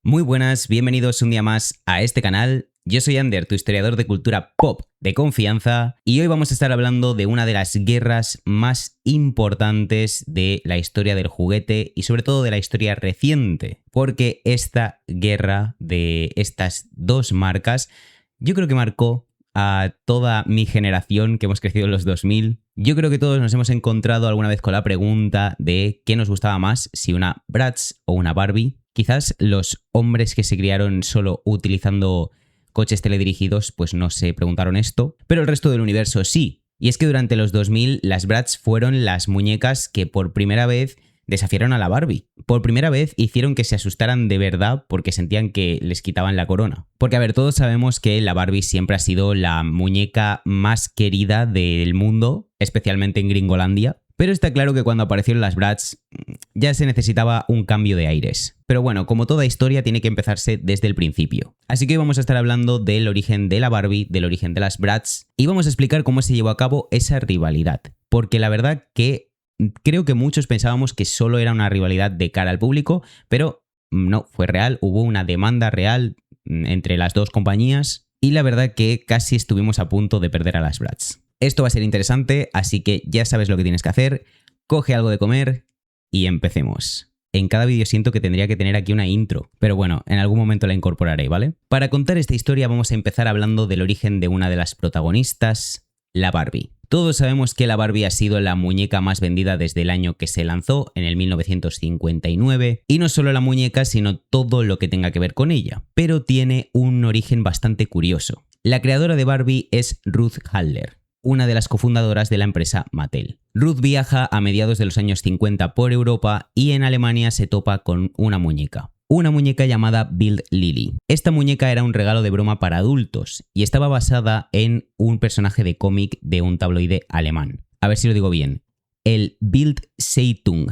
Muy buenas, bienvenidos un día más a este canal. Yo soy Ander, tu historiador de cultura pop de confianza, y hoy vamos a estar hablando de una de las guerras más importantes de la historia del juguete y sobre todo de la historia reciente, porque esta guerra de estas dos marcas yo creo que marcó a toda mi generación que hemos crecido en los 2000. Yo creo que todos nos hemos encontrado alguna vez con la pregunta de qué nos gustaba más, si una Bratz o una Barbie. Quizás los hombres que se criaron solo utilizando coches teledirigidos pues no se preguntaron esto, pero el resto del universo sí. Y es que durante los 2000 las Bratz fueron las muñecas que por primera vez desafiaron a la Barbie. Por primera vez hicieron que se asustaran de verdad porque sentían que les quitaban la corona. Porque a ver, todos sabemos que la Barbie siempre ha sido la muñeca más querida del mundo, especialmente en Gringolandia. Pero está claro que cuando aparecieron las Bratz ya se necesitaba un cambio de aires. Pero bueno, como toda historia tiene que empezarse desde el principio. Así que hoy vamos a estar hablando del origen de la Barbie, del origen de las Bratz, y vamos a explicar cómo se llevó a cabo esa rivalidad. Porque la verdad que creo que muchos pensábamos que solo era una rivalidad de cara al público, pero no, fue real, hubo una demanda real entre las dos compañías y la verdad que casi estuvimos a punto de perder a las Bratz. Esto va a ser interesante, así que ya sabes lo que tienes que hacer, coge algo de comer y empecemos. En cada vídeo siento que tendría que tener aquí una intro, pero bueno, en algún momento la incorporaré, ¿vale? Para contar esta historia vamos a empezar hablando del origen de una de las protagonistas, la Barbie. Todos sabemos que la Barbie ha sido la muñeca más vendida desde el año que se lanzó, en el 1959, y no solo la muñeca, sino todo lo que tenga que ver con ella, pero tiene un origen bastante curioso. La creadora de Barbie es Ruth Handler, una de las cofundadoras de la empresa Mattel. Ruth viaja a mediados de los años 50 por Europa y en Alemania se topa con una muñeca llamada Bild Lilly. Esta muñeca era un regalo de broma para adultos y estaba basada en un personaje de cómic de un tabloide alemán. A ver si lo digo bien. El Bild Zeitung.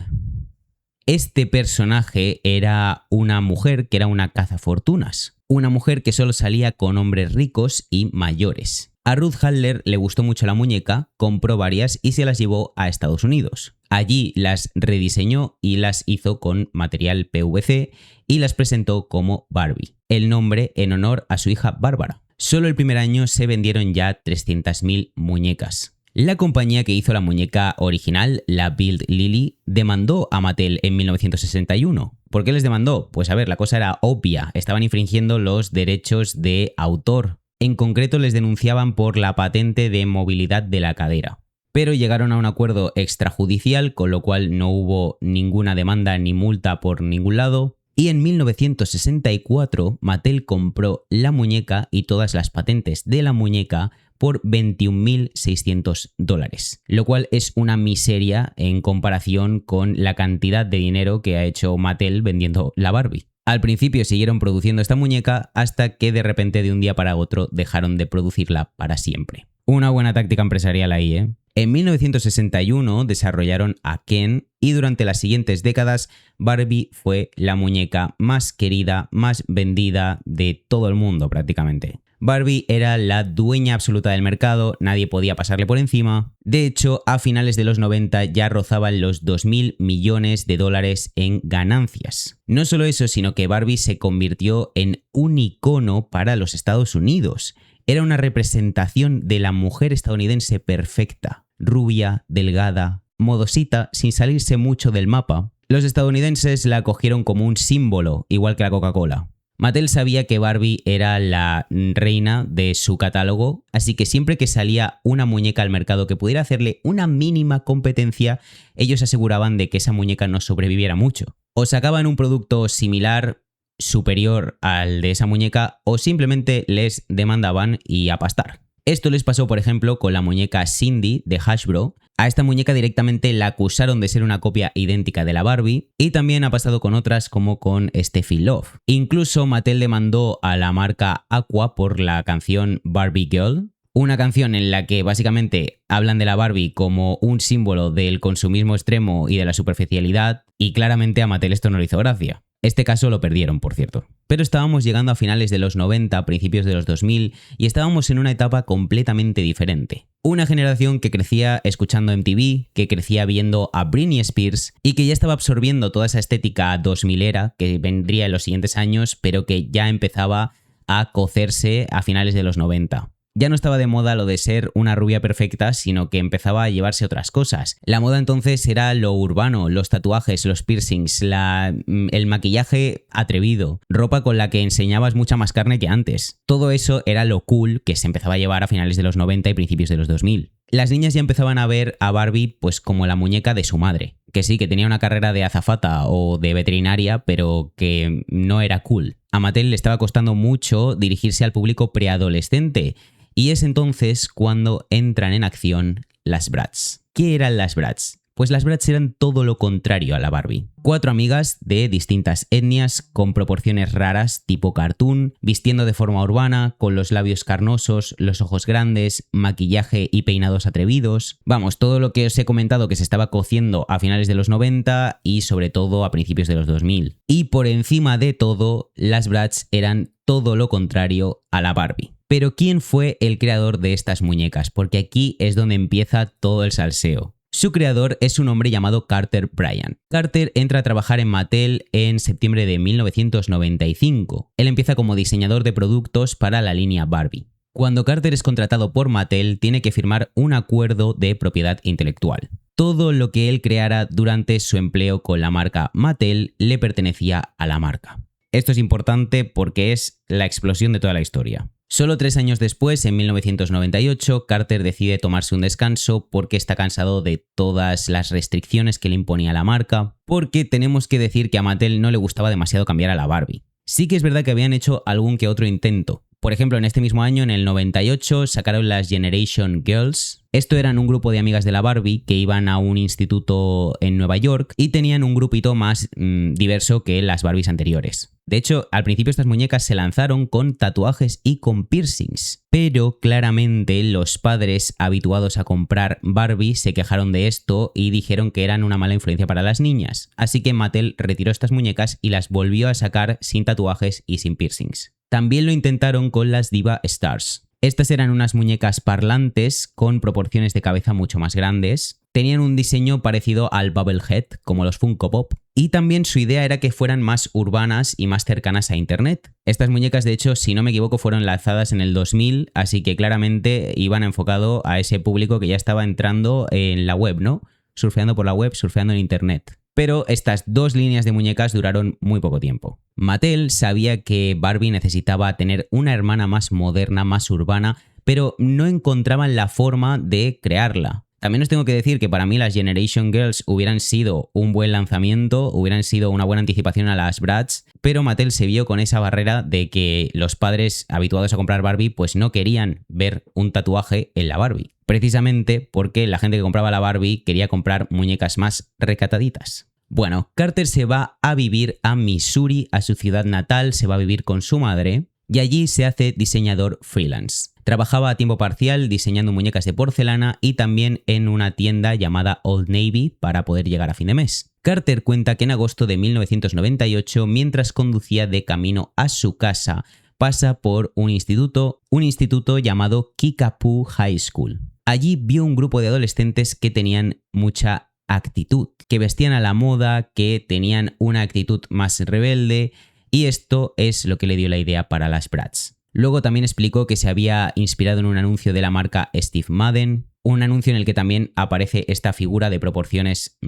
Este personaje era una mujer que era una cazafortunas. Una mujer que solo salía con hombres ricos y mayores. A Ruth Handler le gustó mucho la muñeca, compró varias y se las llevó a Estados Unidos. Allí las rediseñó y las hizo con material PVC y las presentó como Barbie, el nombre en honor a su hija Bárbara. Solo el primer año se vendieron ya 300.000 muñecas. La compañía que hizo la muñeca original, la Bild Lilly, demandó a Mattel en 1961. ¿Por qué les demandó? Pues a ver, la cosa era obvia, estaban infringiendo los derechos de autor. En concreto les denunciaban por la patente de movilidad de la cadera. Pero llegaron a un acuerdo extrajudicial, con lo cual no hubo ninguna demanda ni multa por ningún lado. Y en 1964 Mattel compró la muñeca y todas las patentes de la muñeca por $21.600, lo cual es una miseria en comparación con la cantidad de dinero que ha hecho Mattel vendiendo la Barbie. Al principio siguieron produciendo esta muñeca hasta que de repente de un día para otro dejaron de producirla para siempre. Una buena táctica empresarial ahí, ¿eh? En 1961 desarrollaron a Ken y durante las siguientes décadas Barbie fue la muñeca más querida, más vendida de todo el mundo prácticamente. Barbie era la dueña absoluta del mercado, nadie podía pasarle por encima. De hecho, a finales de los 90 ya rozaban los 2.000 millones de dólares en ganancias. No solo eso, sino que Barbie se convirtió en un icono para los Estados Unidos. Era una representación de la mujer estadounidense perfecta, rubia, delgada, modosita, sin salirse mucho del mapa. Los estadounidenses la acogieron como un símbolo, igual que la Coca-Cola. Mattel sabía que Barbie era la reina de su catálogo, así que siempre que salía una muñeca al mercado que pudiera hacerle una mínima competencia, ellos aseguraban de que esa muñeca no sobreviviera mucho. O sacaban un producto similar, superior al de esa muñeca, o simplemente les demandaban y a pastar. Esto les pasó, por ejemplo, con la muñeca Cindy de Hasbro. A esta muñeca directamente la acusaron de ser una copia idéntica de la Barbie y también ha pasado con otras como con Steffi Love. Incluso Mattel demandó a la marca Aqua por la canción Barbie Girl, una canción en la que básicamente hablan de la Barbie como un símbolo del consumismo extremo y de la superficialidad y claramente a Mattel esto no le hizo gracia. Este caso lo perdieron, por cierto. Pero estábamos llegando a finales de los 90, principios de los 2000, y estábamos en una etapa completamente diferente. Una generación que crecía escuchando MTV, que crecía viendo a Britney Spears y que ya estaba absorbiendo toda esa estética 2000era que vendría en los siguientes años, pero que ya empezaba a cocerse a finales de los 90. Ya no estaba de moda lo de ser una rubia perfecta, sino que empezaba a llevarse otras cosas. La moda entonces era lo urbano, los tatuajes, los piercings, el maquillaje atrevido, ropa con la que enseñabas mucha más carne que antes. Todo eso era lo cool que se empezaba a llevar a finales de los 90 y principios de los 2000. Las niñas ya empezaban a ver a Barbie pues como la muñeca de su madre. Que sí, que tenía una carrera de azafata o de veterinaria, pero que no era cool. A Mattel le estaba costando mucho dirigirse al público preadolescente. Y es entonces cuando entran en acción las Bratz. ¿Qué eran las Bratz? Pues las Bratz eran todo lo contrario a la Barbie. 4 amigas de distintas etnias, con proporciones raras tipo cartoon, vistiendo de forma urbana, con los labios carnosos, los ojos grandes, maquillaje y peinados atrevidos. Vamos, todo lo que os he comentado que se estaba cociendo a finales de los 90 y sobre todo a principios de los 2000. Y por encima de todo, las Bratz eran todo lo contrario a la Barbie. Pero ¿quién fue el creador de estas muñecas? Porque aquí es donde empieza todo el salseo. Su creador es un hombre llamado Carter Bryant. Carter entra a trabajar en Mattel en septiembre de 1995. Él empieza como diseñador de productos para la línea Barbie. Cuando Carter es contratado por Mattel, tiene que firmar un acuerdo de propiedad intelectual. Todo lo que él creara durante su empleo con la marca Mattel le pertenecía a la marca. Esto es importante porque es la explosión de toda la historia. Solo 3 años después, en 1998, Carter decide tomarse un descanso porque está cansado de todas las restricciones que le imponía la marca, porque tenemos que decir que a Mattel no le gustaba demasiado cambiar a la Barbie. Sí que es verdad que habían hecho algún que otro intento. Por ejemplo, en este mismo año, en el 98, sacaron las Generation Girls. Esto eran un grupo de amigas de la Barbie que iban a un instituto en Nueva York y tenían un grupito más diverso que las Barbies anteriores. De hecho, al principio estas muñecas se lanzaron con tatuajes y con piercings, pero claramente los padres habituados a comprar Barbie se quejaron de esto y dijeron que eran una mala influencia para las niñas. Así que Mattel retiró estas muñecas y las volvió a sacar sin tatuajes y sin piercings. También lo intentaron con las Diva Stars. Estas eran unas muñecas parlantes con proporciones de cabeza mucho más grandes. Tenían un diseño parecido al Bubblehead, como los Funko Pop, y también su idea era que fueran más urbanas y más cercanas a internet. Estas muñecas, de hecho, si no me equivoco, fueron lanzadas en el 2000, así que claramente iban enfocado a ese público que ya estaba entrando en la web, ¿no? Surfeando por la web, surfeando en internet. Pero estas 2 líneas de muñecas duraron muy poco tiempo. Mattel sabía que Barbie necesitaba tener una hermana más moderna, más urbana, pero no encontraban la forma de crearla. También os tengo que decir que para mí las Generation Girls hubieran sido un buen lanzamiento, hubieran sido una buena anticipación a las Bratz, pero Mattel se vio con esa barrera de que los padres habituados a comprar Barbie pues no querían ver un tatuaje en la Barbie. Precisamente porque la gente que compraba la Barbie quería comprar muñecas más recataditas. Bueno, Carter se va a vivir a Missouri, a su ciudad natal, se va a vivir con su madre y allí se hace diseñador freelance. Trabajaba a tiempo parcial diseñando muñecas de porcelana y también en una tienda llamada Old Navy para poder llegar a fin de mes. Carter cuenta que en agosto de 1998, mientras conducía de camino a su casa, pasa por un instituto llamado Kickapoo High School. Allí vio un grupo de adolescentes que tenían mucha actitud, que vestían a la moda, que tenían una actitud más rebelde, y esto es lo que le dio la idea para las Bratz. Luego también explicó que se había inspirado en un anuncio de la marca Steve Madden, un anuncio en el que también aparece esta figura de proporciones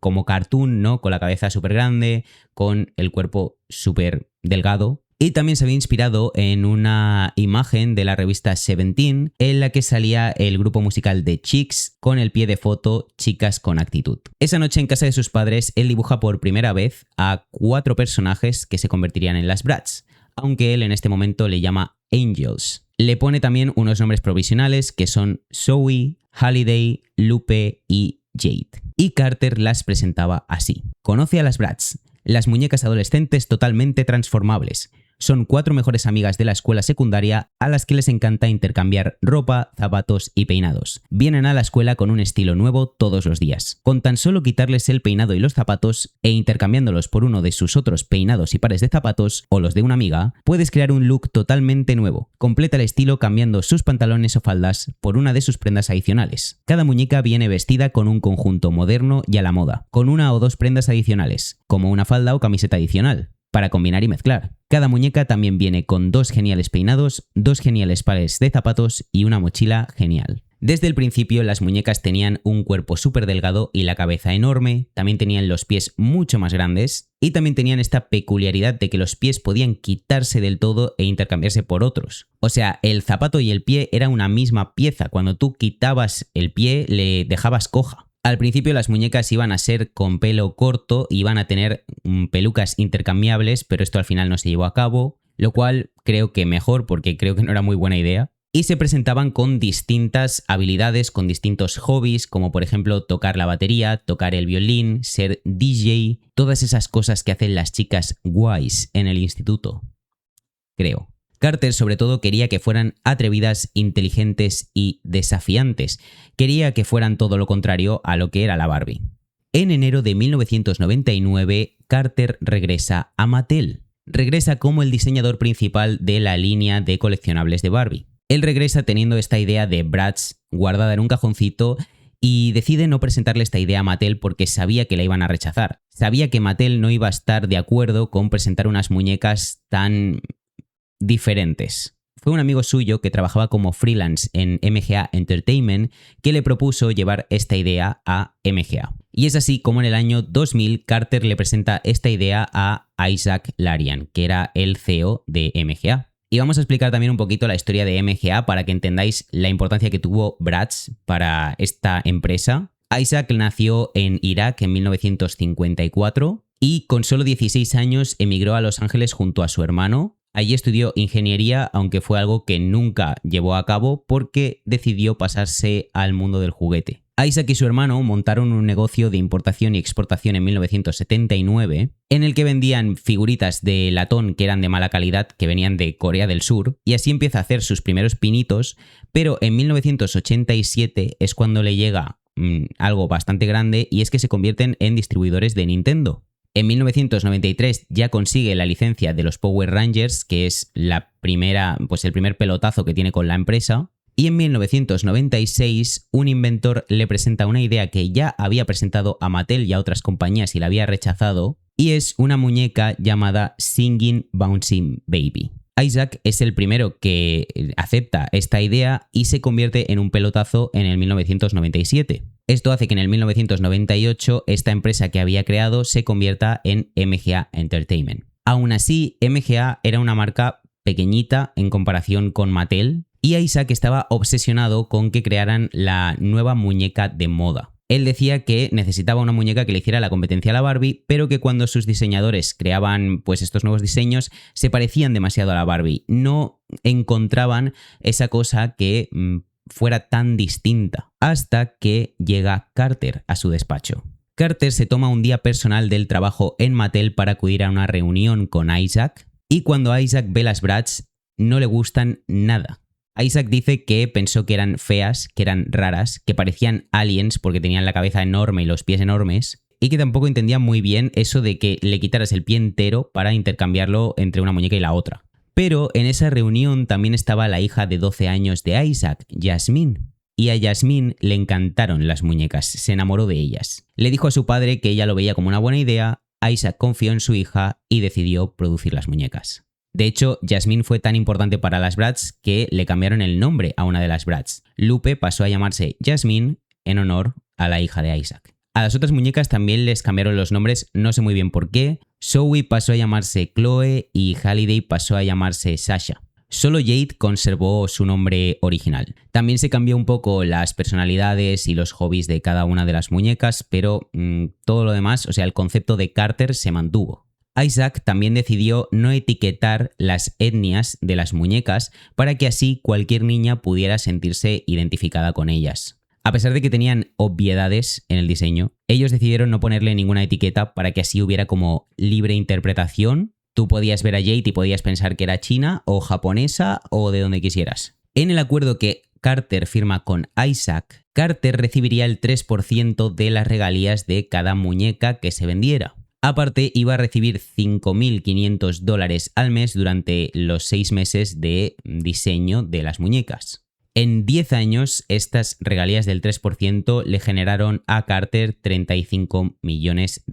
como cartoon, ¿no? Con la cabeza súper grande, con el cuerpo súper delgado. Y también se había inspirado en una imagen de la revista Seventeen en la que salía el grupo musical The Chicks con el pie de foto Chicas con Actitud. Esa noche en casa de sus padres él dibuja por primera vez a 4 personajes que se convertirían en las Bratz, aunque él en este momento le llama Angels. Le pone también unos nombres provisionales que son Zoe, Holiday, Lupe y Jade. Y Carter las presentaba así. Conoce a las Bratz, las muñecas adolescentes totalmente transformables. Son 4 mejores amigas de la escuela secundaria a las que les encanta intercambiar ropa, zapatos y peinados. Vienen a la escuela con un estilo nuevo todos los días. Con tan solo quitarles el peinado y los zapatos e intercambiándolos por uno de sus otros peinados y pares de zapatos o los de una amiga, puedes crear un look totalmente nuevo. Completa el estilo cambiando sus pantalones o faldas por una de sus prendas adicionales. Cada muñeca viene vestida con un conjunto moderno y a la moda, con 1 o 2 prendas adicionales, como una falda o camiseta adicional, para combinar y mezclar. Cada muñeca también viene con 2 geniales peinados, 2 geniales pares de zapatos y una mochila genial. Desde el principio las muñecas tenían un cuerpo súper delgado y la cabeza enorme, también tenían los pies mucho más grandes y también tenían esta peculiaridad de que los pies podían quitarse del todo e intercambiarse por otros. O sea, el zapato y el pie era una misma pieza, cuando tú quitabas el pie le dejabas coja. Al principio las muñecas iban a ser con pelo corto, iban a tener pelucas intercambiables, pero esto al final no se llevó a cabo, lo cual creo que mejor porque creo que no era muy buena idea. Y se presentaban con distintas habilidades, con distintos hobbies, como por ejemplo tocar la batería, tocar el violín, ser DJ, todas esas cosas que hacen las chicas guays en el instituto, creo. Carter sobre todo quería que fueran atrevidas, inteligentes y desafiantes. Quería que fueran todo lo contrario a lo que era la Barbie. En enero de 1999, Carter regresa a Mattel. Regresa como el diseñador principal de la línea de coleccionables de Barbie. Él regresa teniendo esta idea de Bratz guardada en un cajoncito y decide no presentarle esta idea a Mattel porque sabía que la iban a rechazar. Sabía que Mattel no iba a estar de acuerdo con presentar unas muñecas tan diferentes. Fue un amigo suyo que trabajaba como freelance en MGA Entertainment que le propuso llevar esta idea a MGA. Y es así como en el año 2000 Carter le presenta esta idea a Isaac Larian, que era el CEO de MGA. Y vamos a explicar también un poquito la historia de MGA para que entendáis la importancia que tuvo Bratz para esta empresa. Isaac nació en Irak en 1954 y con solo 16 años emigró a Los Ángeles junto a su hermano. Allí estudió ingeniería, aunque fue algo que nunca llevó a cabo porque decidió pasarse al mundo del juguete. Isaac y su hermano montaron un negocio de importación y exportación en 1979 en el que vendían figuritas de latón que eran de mala calidad, que venían de Corea del Sur, y así empieza a hacer sus primeros pinitos, pero en 1987 es cuando le llega algo bastante grande y es que se convierten en distribuidores de Nintendo. En 1993 ya consigue la licencia de los Power Rangers, que es el primer pelotazo que tiene con la empresa. Y en 1996 un inventor le presenta una idea que ya había presentado a Mattel y a otras compañías y la había rechazado, y es una muñeca llamada Singing Bouncing Baby. Isaac es el primero que acepta esta idea y se convierte en un pelotazo en el 1997. Esto hace que en el 1998 esta empresa que había creado se convierta en MGA Entertainment. Aún así, MGA era una marca pequeñita en comparación con Mattel y Isaac estaba obsesionado con que crearan la nueva muñeca de moda. Él decía que necesitaba una muñeca que le hiciera la competencia a la Barbie, pero que cuando sus diseñadores creaban estos nuevos diseños se parecían demasiado a la Barbie. No encontraban esa cosa que fuera tan distinta, hasta que llega Carter a su despacho. Carter se toma un día personal del trabajo en Mattel para acudir a una reunión con Isaac, y cuando Isaac ve las Bratz no le gustan nada. Isaac dice que pensó que eran feas, que eran raras, que parecían aliens porque tenían la cabeza enorme y los pies enormes, y que tampoco entendía muy bien eso de que le quitaras el pie entero para intercambiarlo entre una muñeca y la otra. Pero en esa reunión también estaba la hija de 12 años de Isaac, Jasmine. Y a Jasmine le encantaron las muñecas, se enamoró de ellas. Le dijo a su padre que ella lo veía como una buena idea, Isaac confió en su hija y decidió producir las muñecas. De hecho, Jasmine fue tan importante para las Bratz que le cambiaron el nombre a una de las Bratz. Lupe pasó a llamarse Jasmine en honor a la hija de Isaac. A las otras muñecas también les cambiaron los nombres, no sé muy bien por qué. Zoe pasó a llamarse Chloe y Halliday pasó a llamarse Sasha. Solo Jade conservó su nombre original. También se cambió un poco las personalidades y los hobbies de cada una de las muñecas, pero todo lo demás, o sea, el concepto de Carter se mantuvo. Isaac también decidió no etiquetar las etnias de las muñecas para que así cualquier niña pudiera sentirse identificada con ellas. A pesar de que tenían obviedades en el diseño, ellos decidieron no ponerle ninguna etiqueta para que así hubiera como libre interpretación. Tú podías ver a Jade y podías pensar que era china o japonesa o de donde quisieras. En el acuerdo que Carter firma con Isaac, Carter recibiría el 3% de las regalías de cada muñeca que se vendiera. Aparte, iba a recibir $5.500 al mes durante los 6 meses de diseño de las muñecas. En 10 años, estas regalías del 3% le generaron a Carter $35 millones.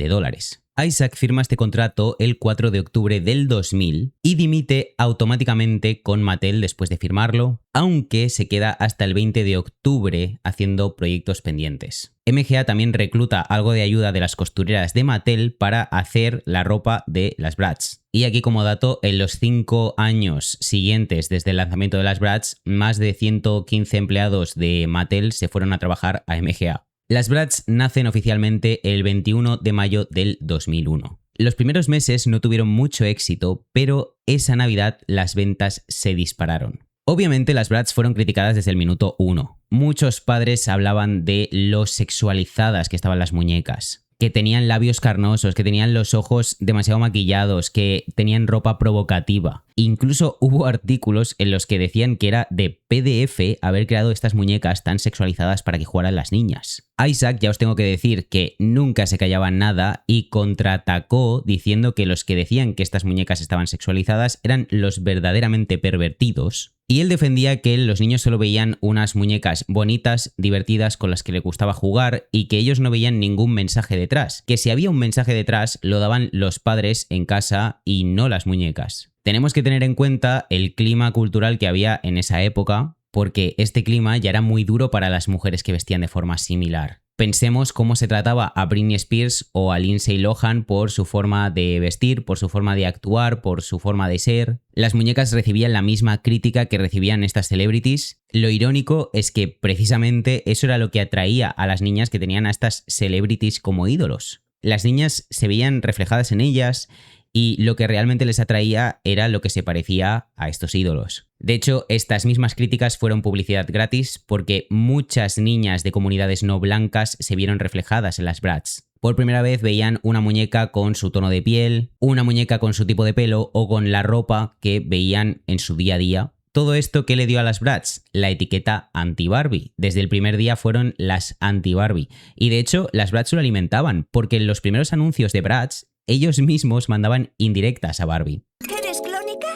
Isaac firma este contrato el 4 de octubre del 2000 y dimite automáticamente con Mattel después de firmarlo, aunque se queda hasta el 20 de octubre haciendo proyectos pendientes. MGA también recluta algo de ayuda de las costureras de Mattel para hacer la ropa de las Bratz. Y aquí como dato, en los 5 años siguientes desde el lanzamiento de las Bratz, más de 115 empleados de Mattel se fueron a trabajar a MGA. Las Bratz nacen oficialmente el 21 de mayo del 2001. Los primeros meses no tuvieron mucho éxito, pero esa Navidad las ventas se dispararon. Obviamente las Bratz fueron criticadas desde el minuto 1. Muchos padres hablaban de lo sexualizadas que estaban las muñecas, que tenían labios carnosos, que tenían los ojos demasiado maquillados, que tenían ropa provocativa. Incluso hubo artículos en los que decían que era de PDF haber creado estas muñecas tan sexualizadas para que jugaran las niñas. Isaac, ya os tengo que decir que nunca se callaba nada y contraatacó diciendo que los que decían que estas muñecas estaban sexualizadas eran los verdaderamente pervertidos. Y él defendía que los niños solo veían unas muñecas bonitas, divertidas, con las que les gustaba jugar y que ellos no veían ningún mensaje detrás. Que si había un mensaje detrás, lo daban los padres en casa y no las muñecas. Tenemos que tener en cuenta el clima cultural que había en esa época, porque este clima ya era muy duro para las mujeres que vestían de forma similar. Pensemos cómo se trataba a Britney Spears o a Lindsay Lohan por su forma de vestir, por su forma de actuar, por su forma de ser. Las muñecas recibían la misma crítica que recibían estas celebrities. Lo irónico es que precisamente eso era lo que atraía a las niñas que tenían a estas celebrities como ídolos. Las niñas se veían reflejadas en ellas y lo que realmente les atraía era lo que se parecía a estos ídolos. De hecho, estas mismas críticas fueron publicidad gratis porque muchas niñas de comunidades no blancas se vieron reflejadas en las Bratz. Por primera vez veían una muñeca con su tono de piel, una muñeca con su tipo de pelo o con la ropa que veían en su día a día. Todo esto, ¿qué le dio a las Bratz? La etiqueta anti-Barbie. Desde el primer día fueron las anti-Barbie. Y de hecho, las Bratz lo alimentaban porque en los primeros anuncios de Bratz ellos mismos mandaban indirectas a Barbie. ¿Eres clónica?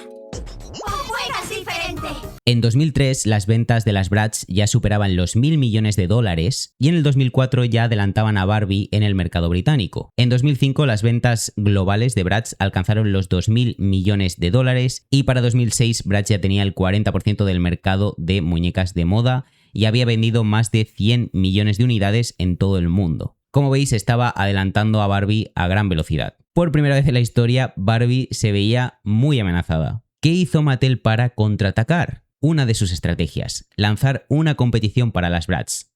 ¿O juegas diferente? En 2003 las ventas de las Bratz ya superaban los $1.000 millones y en el 2004 ya adelantaban a Barbie en el mercado británico. En 2005 las ventas globales de Bratz alcanzaron los $2.000 millones y para 2006 Bratz ya tenía el 40% del mercado de muñecas de moda y había vendido más de 100 millones de unidades en todo el mundo. Como veis, estaba adelantando a Barbie a gran velocidad. Por primera vez en la historia, Barbie se veía muy amenazada. ¿Qué hizo Mattel para contraatacar? Una de sus estrategias, lanzar una competición para las Bratz,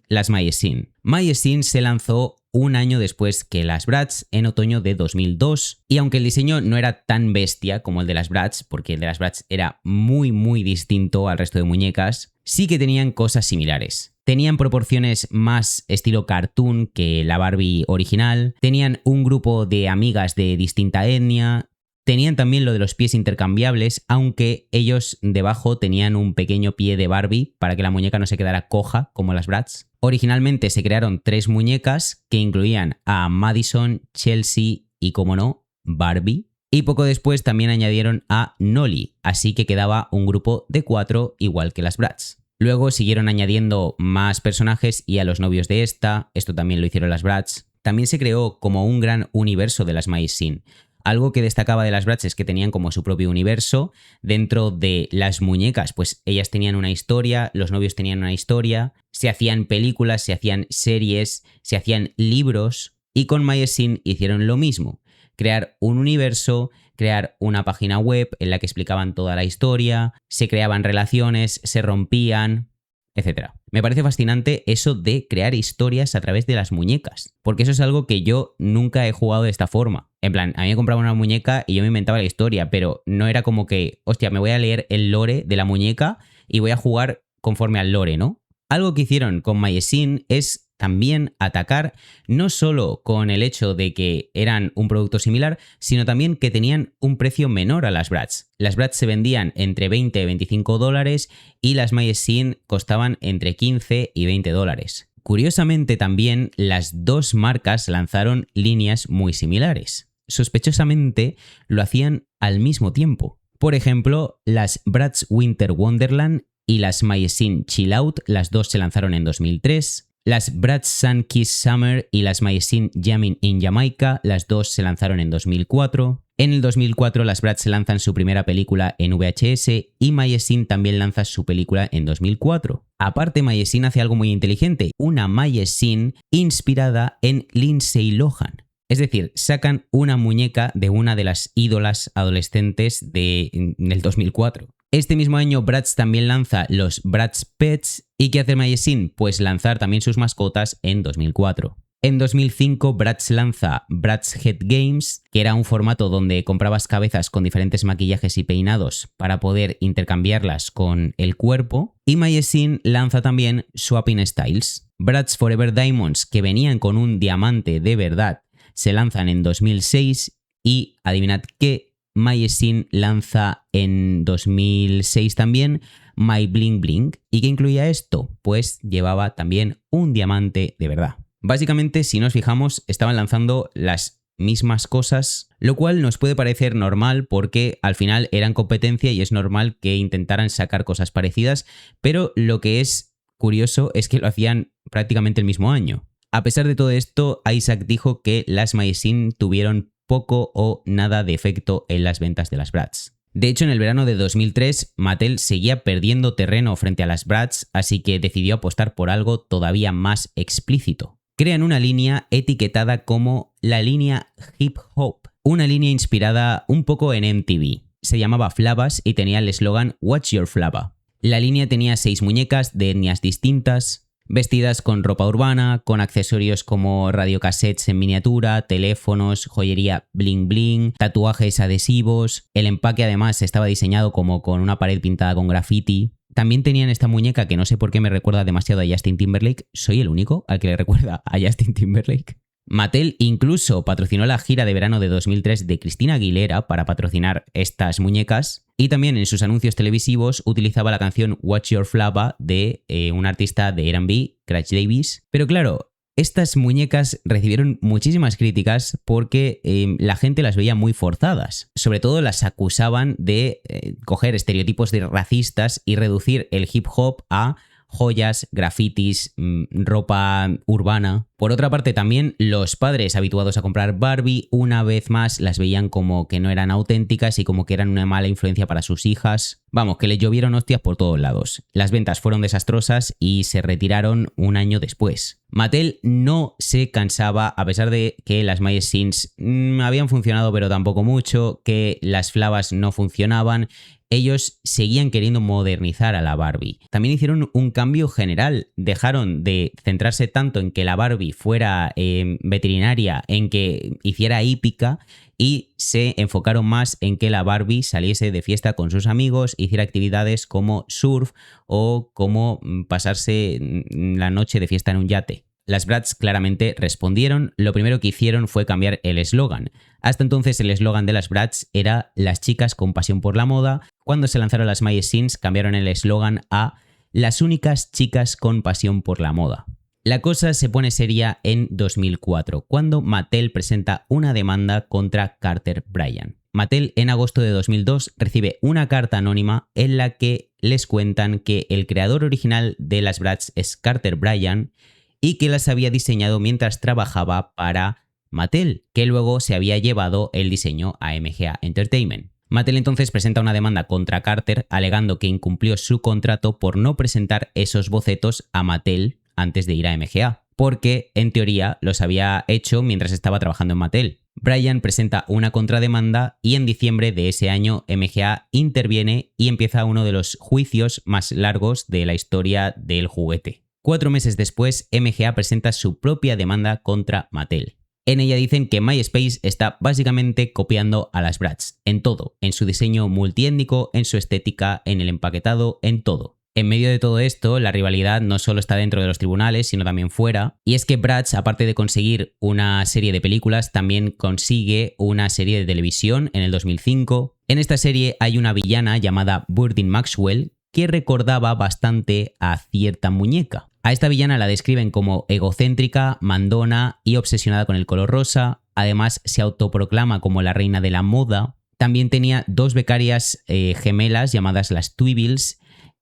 las My Scene. My Scene se lanzó un año después que las Bratz, en otoño de 2002, y aunque el diseño no era tan bestia como el de las Bratz, porque el de las Bratz era muy distinto al resto de muñecas, sí que tenían cosas similares. Tenían proporciones más estilo cartoon que la Barbie original, tenían un grupo de amigas de distinta etnia, tenían también lo de los pies intercambiables, aunque ellos debajo tenían un pequeño pie de Barbie para que la muñeca no se quedara coja como las Bratz. Originalmente se crearon 3 muñecas que incluían a Madison, Chelsea y, como no, Barbie. Y poco después también añadieron a Nolly, así que quedaba un grupo de 4 igual que las Bratz. Luego siguieron añadiendo más personajes y a los novios de esta, esto también lo hicieron las Bratz. También se creó como un gran universo de las My Scene. Algo que destacaba de las Bratz es que tenían como su propio universo. Dentro de las muñecas, pues ellas tenían una historia, los novios tenían una historia, se hacían películas, se hacían series, se hacían libros y con My Scene hicieron lo mismo. Crear un universo, crear una página web en la que explicaban toda la historia, se creaban relaciones, se rompían, etc. Me parece fascinante eso de crear historias a través de las muñecas, porque eso es algo que yo nunca he jugado de esta forma. En plan, a mí me compraba una muñeca y yo me inventaba la historia, pero no era como que, hostia, me voy a leer el lore de la muñeca y voy a jugar conforme al lore, ¿no? Algo que hicieron con My Scene es también atacar no solo con el hecho de que eran un producto similar, sino también que tenían un precio menor a las Bratz. Las Bratz se vendían entre 20 y 25 dólares y las Maisin costaban entre 15 y 20 dólares. Curiosamente también las dos marcas lanzaron líneas muy similares. Sospechosamente lo hacían al mismo tiempo. Por ejemplo, las Bratz Winter Wonderland y las Maisin Chill Out, las dos se lanzaron en 2003. Las Bratz Sun Kiss Summer y las Maisin Jamming in Jamaica, las dos se lanzaron en 2004. En el 2004 las Bratz lanzan su primera película en VHS y Maisin también lanza su película en 2004. Aparte, Maisin hace algo muy inteligente, una Maisin inspirada en Lindsay Lohan. Es decir, sacan una muñeca de una de las ídolas adolescentes del 2004. Este mismo año Bratz también lanza los Bratz Pets. ¿Y qué hace Maisin? Pues lanzar también sus mascotas en 2004. En 2005 Bratz lanza Bratz Head Games, que era un formato donde comprabas cabezas con diferentes maquillajes y peinados para poder intercambiarlas con el cuerpo. Y Maisin lanza también Swapping Styles. Bratz Forever Diamonds, que venían con un diamante de verdad, se lanzan en 2006 y adivinad qué, Maisin lanza en 2006 también My Bling Bling. ¿Y qué incluía esto? Pues llevaba también un diamante de verdad. Básicamente, si nos fijamos, estaban lanzando las mismas cosas, lo cual nos puede parecer normal porque al final eran competencia y es normal que intentaran sacar cosas parecidas, pero lo que es curioso es que lo hacían prácticamente el mismo año. A pesar de todo esto, Isaac dijo que las Maisin tuvieron poco o nada de efecto en las ventas de las Bratz. De hecho, en el verano de 2003, Mattel seguía perdiendo terreno frente a las Bratz, así que decidió apostar por algo todavía más explícito. Crean una línea etiquetada como la línea Hip Hop, una línea inspirada un poco en MTV. Se llamaba Flavas y tenía el eslogan What's Your Flava. La línea tenía 6 muñecas de etnias distintas, vestidas con ropa urbana, con accesorios como radiocassettes en miniatura, teléfonos, joyería bling bling, tatuajes adhesivos. El empaque además estaba diseñado como con una pared pintada con graffiti. También tenían esta muñeca que no sé por qué me recuerda demasiado a Justin Timberlake. ¿Soy el único al que le recuerda a Justin Timberlake? Mattel incluso patrocinó la gira de verano de 2003 de Christina Aguilera para patrocinar estas muñecas y también en sus anuncios televisivos utilizaba la canción What's Your Flava de un artista de R&B, Crash Davis. Pero claro, estas muñecas recibieron muchísimas críticas porque la gente las veía muy forzadas. Sobre todo las acusaban de coger estereotipos racistas y reducir el hip hop a joyas, grafitis, ropa urbana. Por otra parte, también los padres habituados a comprar Barbie una vez más las veían como que no eran auténticas y como que eran una mala influencia para sus hijas. Vamos, que les llovieron hostias por todos lados. Las ventas fueron desastrosas y se retiraron un año después. Mattel no se cansaba, a pesar de que las Maisins habían funcionado pero tampoco mucho, que las Flavas no funcionaban. Ellos seguían queriendo modernizar a la Barbie. También hicieron un cambio general. Dejaron de centrarse tanto en que la Barbie fuera veterinaria, en que hiciera hípica, y se enfocaron más en que la Barbie saliese de fiesta con sus amigos, hiciera actividades como surf o como pasarse la noche de fiesta en un yate. Las Bratz claramente respondieron. Lo primero que hicieron fue cambiar el eslogan. Hasta entonces el eslogan de las Bratz era las chicas con pasión por la moda. Cuando se lanzaron las Maisins cambiaron el eslogan a las únicas chicas con pasión por la moda. La cosa se pone seria en 2004, cuando Mattel presenta una demanda contra Carter Bryant. Mattel en agosto de 2002 recibe una carta anónima en la que les cuentan que el creador original de las Bratz es Carter Bryant y que las había diseñado mientras trabajaba para Mattel, que luego se había llevado el diseño a MGA Entertainment. Mattel entonces presenta una demanda contra Carter alegando que incumplió su contrato por no presentar esos bocetos a Mattel antes de ir a MGA, porque en teoría los había hecho mientras estaba trabajando en Mattel. Bryant presenta una contrademanda y en diciembre de ese año MGA interviene y empieza uno de los juicios más largos de la historia del juguete. 4 meses después, MGA presenta su propia demanda contra Mattel. En ella dicen que MySpace está básicamente copiando a las Bratz, en todo, en su diseño multiétnico, en su estética, en el empaquetado, en todo. En medio de todo esto, la rivalidad no solo está dentro de los tribunales, sino también fuera. Y es que Bratz, aparte de conseguir una serie de películas, también consigue una serie de televisión en el 2005. En esta serie hay una villana llamada Burdine Maxwell que recordaba bastante a cierta muñeca. A esta villana la describen como egocéntrica, mandona y obsesionada con el color rosa. Además, se autoproclama como la reina de la moda. También tenía dos becarias gemelas llamadas las Tweebles,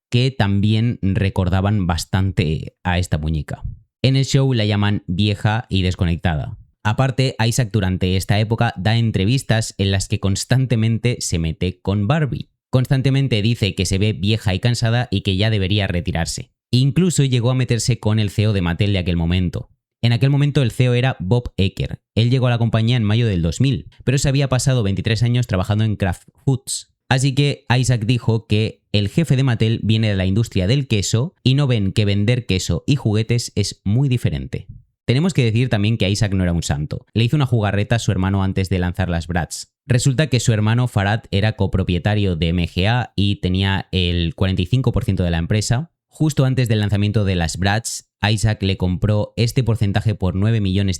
que también recordaban bastante a esta muñeca. En el show la llaman vieja y desconectada. Aparte, Isaac durante esta época da entrevistas en las que constantemente se mete con Barbie. Constantemente dice que se ve vieja y cansada y que ya debería retirarse. Incluso llegó a meterse con el CEO de Mattel de aquel momento. En aquel momento el CEO era Bob Iger. Él llegó a la compañía en mayo del 2000, pero se había pasado 23 años trabajando en Kraft Foods. Así que Isaac dijo que el jefe de Mattel viene de la industria del queso y no ven que vender queso y juguetes es muy diferente. Tenemos que decir también que Isaac no era un santo. Le hizo una jugarreta a su hermano antes de lanzar las Bratz. Resulta que su hermano Farhad era copropietario de MGA y tenía el 45% de la empresa. Justo antes del lanzamiento de las Bratz, Isaac le compró este porcentaje por $9 millones.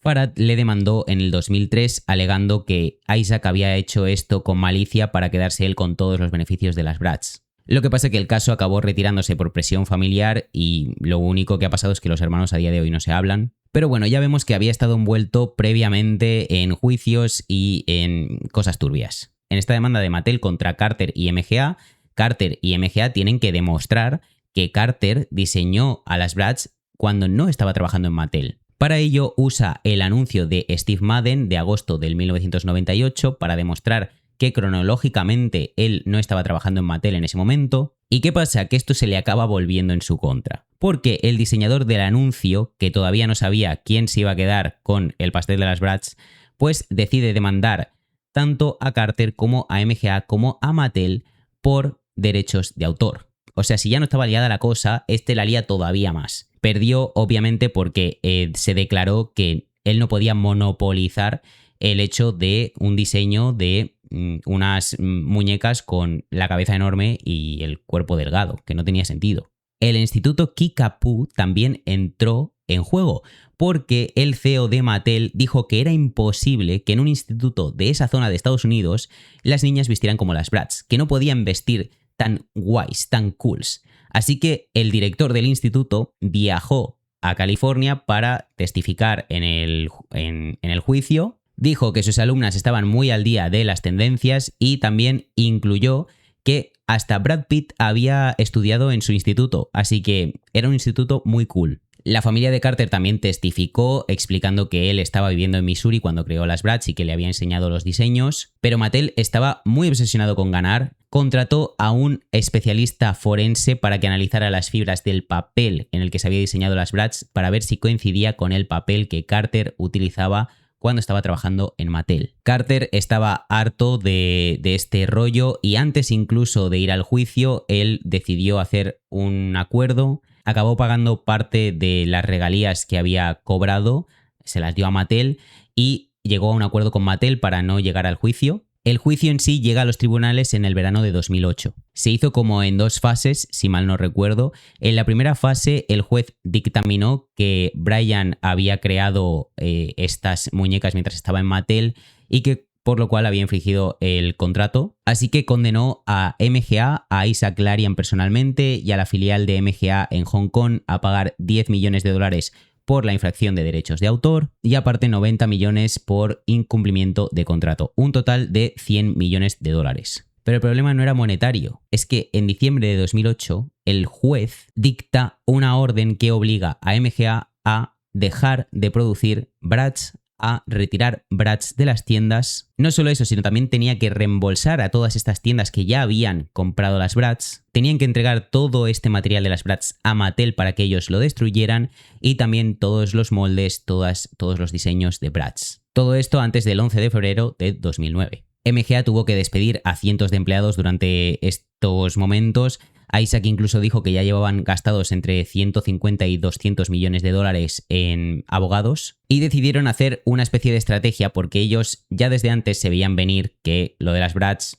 Farhad le demandó en el 2003 alegando que Isaac había hecho esto con malicia para quedarse él con todos los beneficios de las Bratz. Lo que pasa es que el caso acabó retirándose por presión familiar y lo único que ha pasado es que los hermanos a día de hoy no se hablan. Pero bueno, ya vemos que había estado envuelto previamente en juicios y en cosas turbias. En esta demanda de Mattel contra Carter y MGA, Carter y MGA tienen que demostrar que Carter diseñó a las Bratz cuando no estaba trabajando en Mattel. Para ello usa el anuncio de Steve Madden de agosto del 1998 para demostrar que cronológicamente él no estaba trabajando en Mattel en ese momento. ¿Y qué pasa? Que esto se le acaba volviendo en su contra. Porque el diseñador del anuncio, que todavía no sabía quién se iba a quedar con el pastel de las Bratz, pues decide demandar tanto a Carter como a MGA como a Mattel por derechos de autor. O sea, si ya no estaba liada la cosa, la lía todavía más. Perdió, obviamente, porque se declaró que él no podía monopolizar el hecho de un diseño de unas muñecas con la cabeza enorme y el cuerpo delgado, que no tenía sentido. El Instituto Kickapoo también entró en juego, porque el CEO de Mattel dijo que era imposible que en un instituto de esa zona de Estados Unidos las niñas vistieran como las Bratz, que no podían vestir tan guays, tan cools. Así que el director del instituto viajó a California para testificar en el juicio. Dijo que sus alumnas estaban muy al día de las tendencias y también incluyó que hasta Brad Pitt había estudiado en su instituto, así que era un instituto muy cool. La familia de Carter también testificó explicando que él estaba viviendo en Missouri cuando creó las Bratz y que le había enseñado los diseños, pero Mattel estaba muy obsesionado con ganar. Contrató a un especialista forense para que analizara las fibras del papel en el que se había diseñado las Bratz para ver si coincidía con el papel que Carter utilizaba cuando estaba trabajando en Mattel. Carter estaba harto de este rollo y antes incluso de ir al juicio, él decidió hacer un acuerdo, acabó pagando parte de las regalías que había cobrado, se las dio a Mattel y llegó a un acuerdo con Mattel para no llegar al juicio. El juicio en sí llega a los tribunales en el verano de 2008. Se hizo como en dos fases, si mal no recuerdo. En la primera fase, el juez dictaminó que Brian había creado estas muñecas mientras estaba en Mattel y que por lo cual había infringido el contrato. Así que condenó a MGA, a Isaac Larian personalmente y a la filial de MGA en Hong Kong a pagar $10 millones por la infracción de derechos de autor y aparte 90 millones por incumplimiento de contrato, un total de $100 millones. Pero el problema no era monetario, es que en diciembre de 2008 el juez dicta una orden que obliga a MGA a dejar de producir Bratz, a retirar Bratz de las tiendas. No solo eso, sino también tenía que reembolsar a todas estas tiendas que ya habían comprado las Bratz. Tenían que entregar todo este material de las Bratz a Mattel para que ellos lo destruyeran y también todos los moldes, todos los diseños de Bratz. Todo esto antes del 11 de febrero de 2009. MGA tuvo que despedir a cientos de empleados durante estos momentos. Isaac incluso dijo que ya llevaban gastados entre 150 y 200 millones de dólares en abogados y decidieron hacer una especie de estrategia porque ellos ya desde antes se veían venir que lo de las Bratz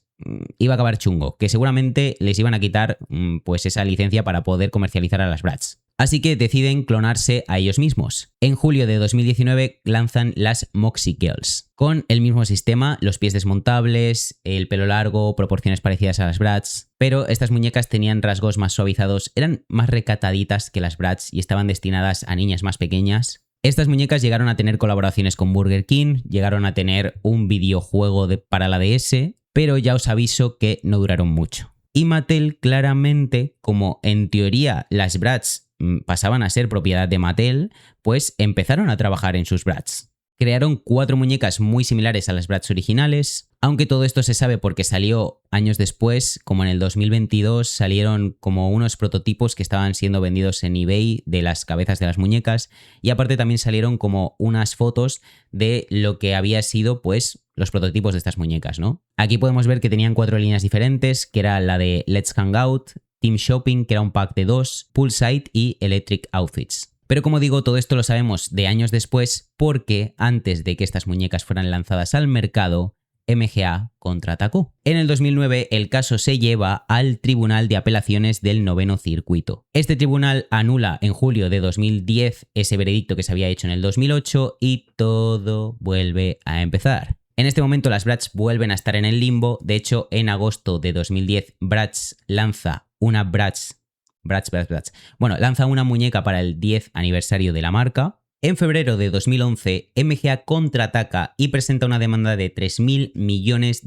iba a acabar chungo, que seguramente les iban a quitar pues esa licencia para poder comercializar a las Bratz. Así que deciden clonarse a ellos mismos. En julio de 2019 lanzan las Moxie Girls, con el mismo sistema, los pies desmontables, el pelo largo, proporciones parecidas a las Bratz, pero estas muñecas tenían rasgos más suavizados, eran más recataditas que las Bratz y estaban destinadas a niñas más pequeñas. Estas muñecas llegaron a tener colaboraciones con Burger King, llegaron a tener un videojuego para la DS, pero ya os aviso que no duraron mucho. Y Mattel claramente, como en teoría las Bratz pasaban a ser propiedad de Mattel, pues empezaron a trabajar en sus Bratz. Crearon 4 muñecas muy similares a las Bratz originales, aunque todo esto se sabe porque salió años después, como en el 2022, salieron como unos prototipos que estaban siendo vendidos en eBay de las cabezas de las muñecas, y aparte también salieron como unas fotos de lo que había sido pues los prototipos de estas muñecas, ¿no? Aquí podemos ver que tenían 4 líneas diferentes, que era la de Let's Hang Out, Team Shopping, que era un pack de 2, Poolside y Electric Outfits. Pero como digo, todo esto lo sabemos de años después porque antes de que estas muñecas fueran lanzadas al mercado, MGA contraatacó. En el 2009 el caso se lleva al Tribunal de Apelaciones del 9º Circuito. Este tribunal anula en julio de 2010 ese veredicto que se había hecho en el 2008 y todo vuelve a empezar. En este momento las Bratz vuelven a estar en el limbo. De hecho, en agosto de 2010 Bratz lanza una lanza una muñeca para el 10 aniversario de la marca. En febrero de 2011, MGA contraataca y presenta una demanda de $3.000 millones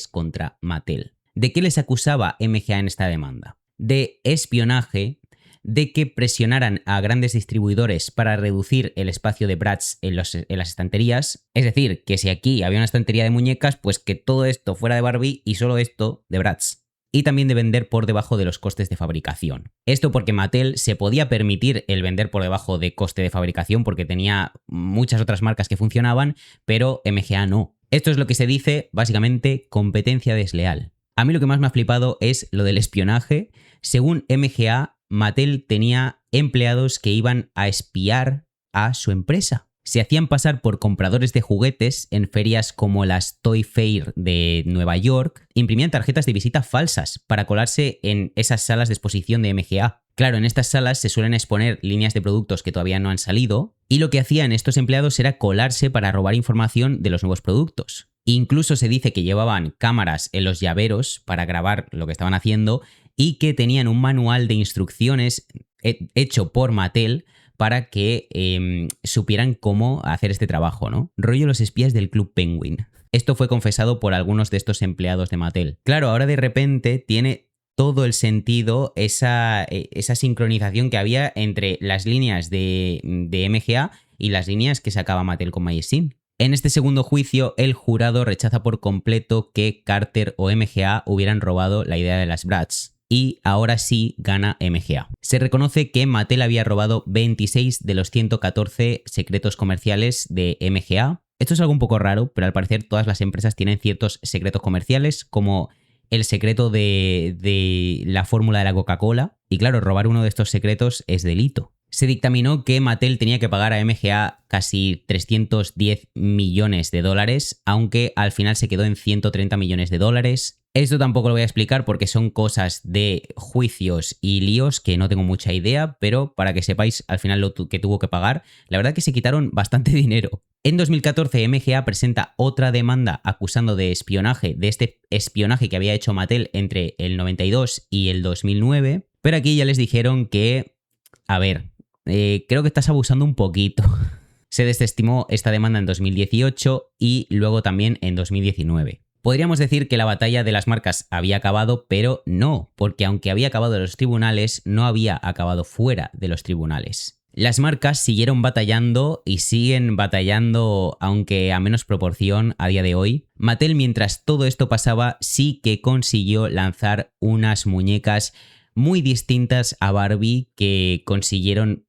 contra Mattel. ¿De qué les acusaba MGA en esta demanda? De espionaje, de que presionaran a grandes distribuidores para reducir el espacio de Bratz en las estanterías. Es decir, que si aquí había una estantería de muñecas, pues que todo esto fuera de Barbie y solo esto de Bratz. Y también de vender por debajo de los costes de fabricación. Esto porque Mattel se podía permitir el vender por debajo de coste de fabricación porque tenía muchas otras marcas que funcionaban, pero MGA no. Esto es lo que se dice, básicamente, competencia desleal. A mí lo que más me ha flipado es lo del espionaje. Según MGA, Mattel tenía empleados que iban a espiar a su empresa. Se hacían pasar por compradores de juguetes en ferias como las Toy Fair de Nueva York, imprimían tarjetas de visita falsas para colarse en esas salas de exposición de MGA. Claro, en estas salas se suelen exponer líneas de productos que todavía no han salido, y lo que hacían estos empleados era colarse para robar información de los nuevos productos. Incluso se dice que llevaban cámaras en los llaveros para grabar lo que estaban haciendo y que tenían un manual de instrucciones hecho por Mattel para que supieran cómo hacer este trabajo, ¿no? Rollo los espías del Club Penguin. Esto fue confesado por algunos de estos empleados de Mattel. Claro, ahora de repente tiene todo el sentido esa sincronización que había entre las líneas de MGA y las líneas que sacaba Mattel con Magazine. En este segundo juicio, el jurado rechaza por completo que Carter o MGA hubieran robado la idea de las Bratz. Y ahora sí gana MGA. Se reconoce que Mattel había robado 26 de los 114 secretos comerciales de MGA. Esto es algo un poco raro, pero al parecer todas las empresas tienen ciertos secretos comerciales, como el secreto de la fórmula de la Coca-Cola. Y claro, robar uno de estos secretos es delito. Se dictaminó que Mattel tenía que pagar a MGA casi $310 millones, aunque al final se quedó en $130 millones. Esto tampoco lo voy a explicar porque son cosas de juicios y líos que no tengo mucha idea, pero para que sepáis al final lo que tuvo que pagar, la verdad que se quitaron bastante dinero. En 2014 MGA presenta otra demanda acusando de espionaje, de este espionaje que había hecho Mattel entre el 92 y el 2009, pero aquí ya les dijeron que, a ver, creo que estás abusando un poquito. Se desestimó esta demanda en 2018 y luego también en 2019. Podríamos decir que la batalla de las marcas había acabado, pero no, porque aunque había acabado en los tribunales, no había acabado fuera de los tribunales. Las marcas siguieron batallando y siguen batallando, aunque a menos proporción a día de hoy. Mattel, mientras todo esto pasaba, sí que consiguió lanzar unas muñecas muy distintas a Barbie que consiguieron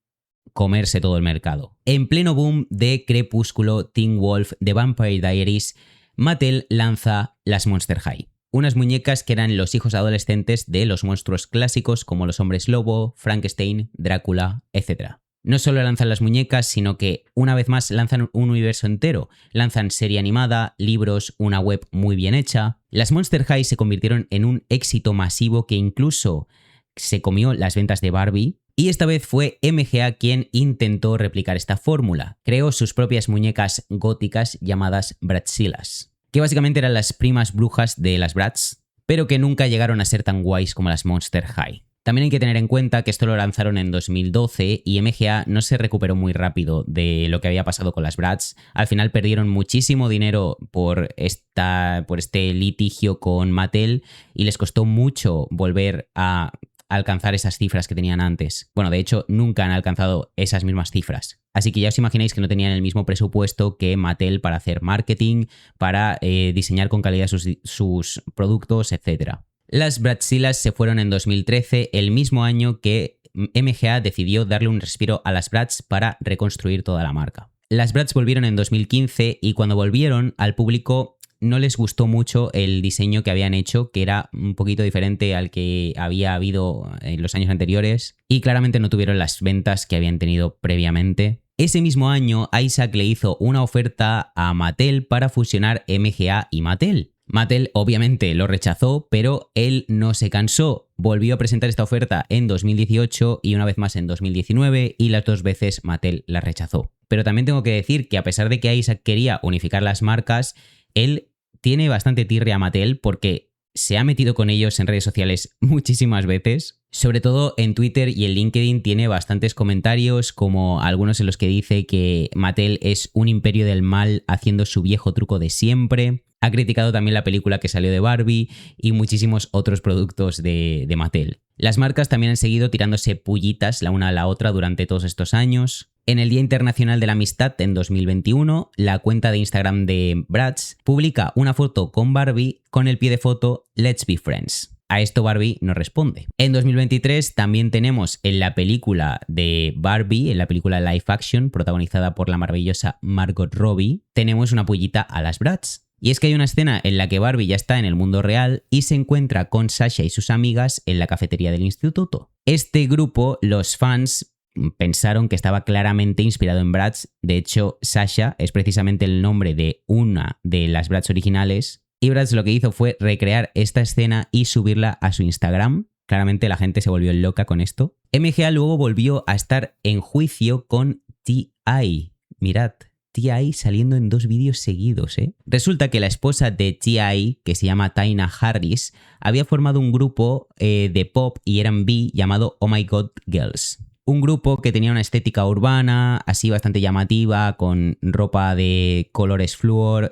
comerse todo el mercado. En pleno boom de Crepúsculo, Teen Wolf, The Vampire Diaries, Mattel lanza las Monster High, unas muñecas que eran los hijos adolescentes de los monstruos clásicos como los hombres lobo, Frankenstein, Drácula, etc. No solo lanzan las muñecas, sino que una vez más lanzan un universo entero. Lanzan serie animada, libros, una web muy bien hecha. Las Monster High se convirtieron en un éxito masivo que incluso se comió las ventas de Barbie. Y esta vez fue MGA quien intentó replicar esta fórmula. Creó sus propias muñecas góticas llamadas Bratzillas, que básicamente eran las primas brujas de las Bratz, pero que nunca llegaron a ser tan guays como las Monster High. También hay que tener en cuenta que esto lo lanzaron en 2012 y MGA no se recuperó muy rápido de lo que había pasado con las Bratz. Al final perdieron muchísimo dinero por este litigio con Mattel y les costó mucho volver a alcanzar esas cifras que tenían antes. Bueno, de hecho, nunca han alcanzado esas mismas cifras. Así que ya os imagináis que no tenían el mismo presupuesto que Mattel para hacer marketing, para diseñar con calidad sus productos, etc. Las Bratzillas se fueron en 2013, el mismo año que MGA decidió darle un respiro a las Bratz para reconstruir toda la marca. Las Bratz volvieron en 2015 y cuando volvieron al público no les gustó mucho el diseño que habían hecho, que era un poquito diferente al que había habido en los años anteriores y claramente no tuvieron las ventas que habían tenido previamente. Ese mismo año, Isaac le hizo una oferta a Mattel para fusionar MGA y Mattel. Mattel obviamente lo rechazó, pero él no se cansó. Volvió a presentar esta oferta en 2018 y una vez más en 2019 y las dos veces Mattel la rechazó. Pero también tengo que decir que a pesar de que Isaac quería unificar las marcas, él tiene bastante tirria a Mattel porque se ha metido con ellos en redes sociales muchísimas veces. Sobre todo en Twitter y en LinkedIn tiene bastantes comentarios, como algunos en los que dice que Mattel es un imperio del mal haciendo su viejo truco de siempre. Ha criticado también la película que salió de Barbie y muchísimos otros productos de Mattel. Las marcas también han seguido tirándose pullitas la una a la otra durante todos estos años. En el Día Internacional de la Amistad en 2021, la cuenta de Instagram de Bratz publica una foto con Barbie con el pie de foto "Let's be friends". A esto Barbie no responde. En 2023 también tenemos en la película de Barbie, en la película live action protagonizada por la maravillosa Margot Robbie, tenemos una pullita a las Bratz. Y es que hay una escena en la que Barbie ya está en el mundo real y se encuentra con Sasha y sus amigas en la cafetería del instituto. Este grupo, los fans, pensaron que estaba claramente inspirado en Bratz. De hecho, Sasha es precisamente el nombre de una de las Bratz originales. Y Bratz lo que hizo fue recrear esta escena y subirla a su Instagram. Claramente la gente se volvió loca con esto. MGA luego volvió a estar en juicio con T.I. Mirad, T.I. saliendo en 2 vídeos seguidos, ¿eh? Resulta que la esposa de T.I., que se llama Taina Harris, había formado un grupo de pop y R&B llamado Oh My God Girls. Un grupo que tenía una estética urbana, así bastante llamativa, con ropa de colores flúor,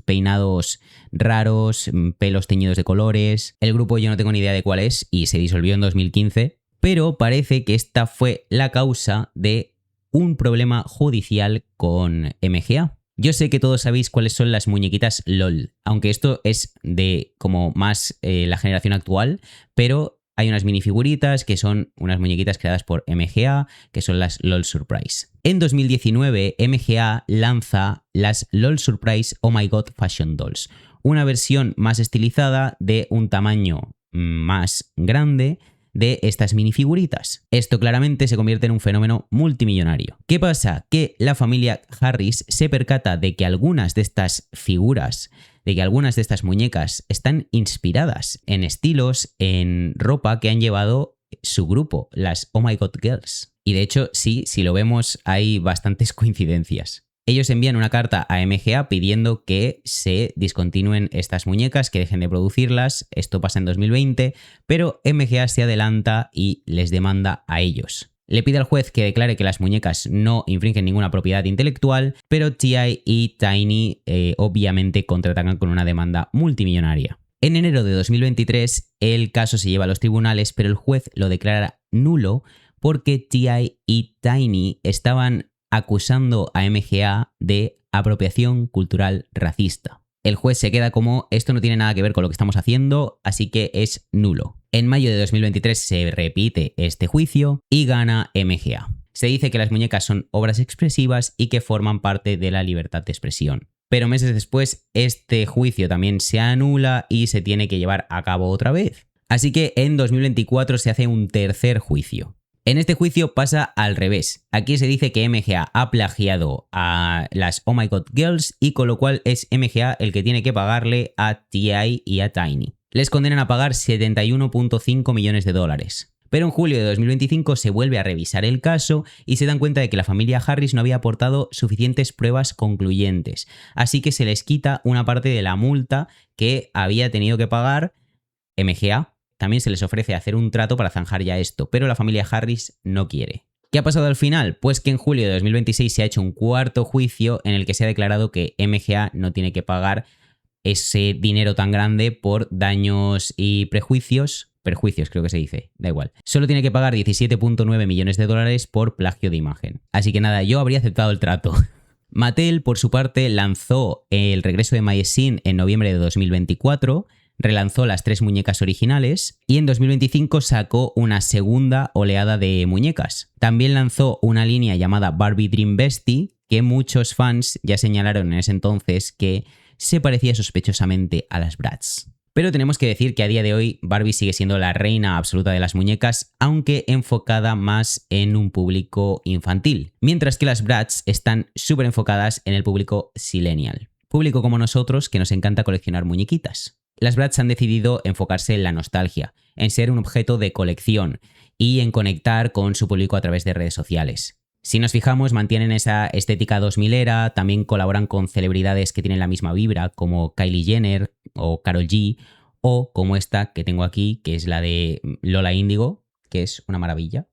peinados raros, pelos teñidos de colores. El grupo yo no tengo ni idea de cuál es y se disolvió en 2015, pero parece que esta fue la causa de un problema judicial con MGA. Yo sé que todos sabéis cuáles son las muñequitas LOL, aunque esto es de como más la generación actual, pero hay unas minifiguritas que son unas muñequitas creadas por MGA, que son las LOL Surprise. En 2019, MGA lanza las LOL Surprise Oh My God Fashion Dolls, una versión más estilizada de un tamaño más grande de estas minifiguritas. Esto claramente se convierte en un fenómeno multimillonario. ¿Qué pasa? Que la familia Harris se percata de que algunas de estas figuras, de que algunas de estas muñecas están inspiradas en estilos, en ropa que han llevado su grupo, las Oh My God Girls. Y de hecho, sí, si lo vemos, hay bastantes coincidencias. Ellos envían una carta a MGA pidiendo que se discontinúen estas muñecas, que dejen de producirlas. Esto pasa en 2020, pero MGA se adelanta y les demanda a ellos. Le pide al juez que declare que las muñecas no infringen ninguna propiedad intelectual, pero T.I. y Tiny obviamente contraatacan con una demanda multimillonaria. En enero de 2023 el caso se lleva a los tribunales, pero el juez lo declara nulo porque T.I. y Tiny estaban acusando a MGA de apropiación cultural racista. El juez se queda como, esto no tiene nada que ver con lo que estamos haciendo, así que es nulo. En mayo de 2023 se repite este juicio y gana MGA. Se dice que las muñecas son obras expresivas y que forman parte de la libertad de expresión. Pero meses después este juicio también se anula y se tiene que llevar a cabo otra vez. Así que en 2024 se hace un tercer juicio. En este juicio pasa al revés. Aquí se dice que MGA ha plagiado a las Oh My God Girls y con lo cual es MGA el que tiene que pagarle a T.I. y a Tiny. Les condenan a pagar 71.5 millones de dólares. Pero en julio de 2025 se vuelve a revisar el caso y se dan cuenta de que la familia Harris no había aportado suficientes pruebas concluyentes. Así que se les quita una parte de la multa que había tenido que pagar MGA. También se les ofrece hacer un trato para zanjar ya esto, pero la familia Harris no quiere. ¿Qué ha pasado al final? Pues que en julio de 2026 se ha hecho un cuarto juicio en el que se ha declarado que MGA no tiene que pagar ese dinero tan grande por daños y perjuicios creo que se dice, da igual. Solo tiene que pagar 17.9 millones de dólares por plagio de imagen. Así que nada, yo habría aceptado el trato. Mattel, por su parte, lanzó el regreso de My Scene en noviembre de 2024, relanzó las 3 muñecas originales y en 2025 sacó una segunda oleada de muñecas. También lanzó una línea llamada Barbie Dream Bestie, que muchos fans ya señalaron en ese entonces que se parecía sospechosamente a las Bratz. Pero tenemos que decir que a día de hoy Barbie sigue siendo la reina absoluta de las muñecas, aunque enfocada más en un público infantil, mientras que las Bratz están súper enfocadas en el público sillennial, público como nosotros que nos encanta coleccionar muñequitas. Las Bratz han decidido enfocarse en la nostalgia, en ser un objeto de colección y en conectar con su público a través de redes sociales. Si nos fijamos, mantienen esa estética 2000era, también colaboran con celebridades que tienen la misma vibra, como Kylie Jenner o Karol G, o como esta que tengo aquí, que es la de Lola Índigo, que es una maravilla.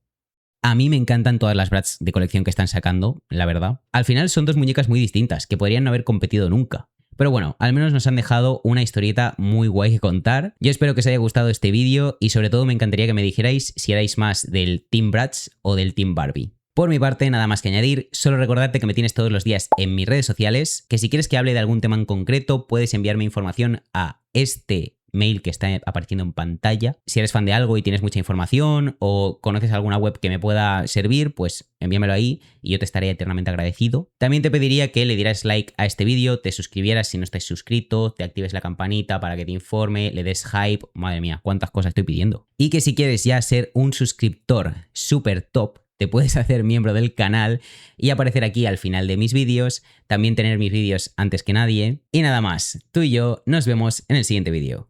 A mí me encantan todas las Bratz de colección que están sacando, la verdad. Al final son 2 muñecas muy distintas, que podrían no haber competido nunca. Pero bueno, al menos nos han dejado una historieta muy guay que contar. Yo espero que os haya gustado este vídeo y sobre todo me encantaría que me dijerais si erais más del Team Bratz o del Team Barbie. Por mi parte, nada más que añadir, solo recordarte que me tienes todos los días en mis redes sociales, que si quieres que hable de algún tema en concreto, puedes enviarme información a este mail que está apareciendo en pantalla. Si eres fan de algo y tienes mucha información o conoces alguna web que me pueda servir, pues envíamelo ahí y yo te estaré eternamente agradecido. También te pediría que le dieras like a este vídeo, te suscribieras si no estás suscrito, te actives la campanita para que te informe, le des hype, madre mía, cuántas cosas estoy pidiendo. Y que si quieres ya ser un suscriptor súper top, te puedes hacer miembro del canal y aparecer aquí al final de mis vídeos, también tener mis vídeos antes que nadie. Y nada más, tú y yo nos vemos en el siguiente vídeo.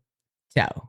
Chao.